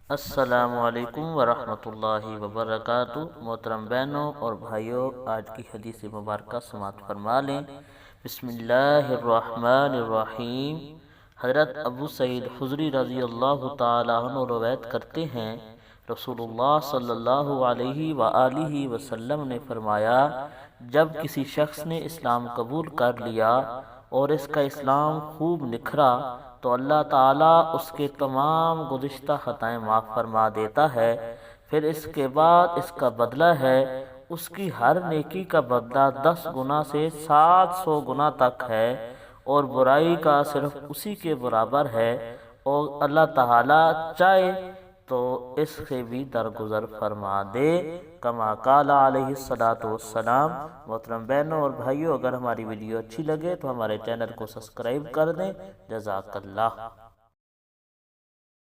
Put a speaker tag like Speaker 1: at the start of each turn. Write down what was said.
Speaker 1: अस्सलामुअलैकुम वरहमतुल्लाहि वबरकातुहू। मोहतरम बहनों और भाइयों, आज की हदीस मुबारक समाअत फरमा लें। बिस्मिल्लाहिर्रहमानिर्रहीम। हज़रत अबू सईद खुदरी रज़ी अल्लाह ताला अन्हु रवायत करते हैं, रसूलुल्लाह सल्लल्लाहु अलैहि वआलिहि वसल्लम ने फरमाया, जब किसी शख्स ने इस्लाम कबूल कर लिया और इसका इस्लाम खूब निखरा तो अल्लाह ताला उसके तमाम गुज़िश्ता ख़ताएँ माफ़ फरमा देता है। फिर इसके बाद इसका बदला है, उसकी हर नेकी का बदला 10 गुना से 700 गुना तक है और बुराई का सिर्फ उसी के बराबर है। और अल्लाह ताला चाहे तो इससे भी दरगुजर फरमा दे। कमा काला अलैहिस्सलातु वस्सलाम। मोहतरम बहनों और भाइयों, अगर हमारी वीडियो अच्छी लगे तो हमारे चैनल को सब्सक्राइब कर दें। जज़ाकल्लाह।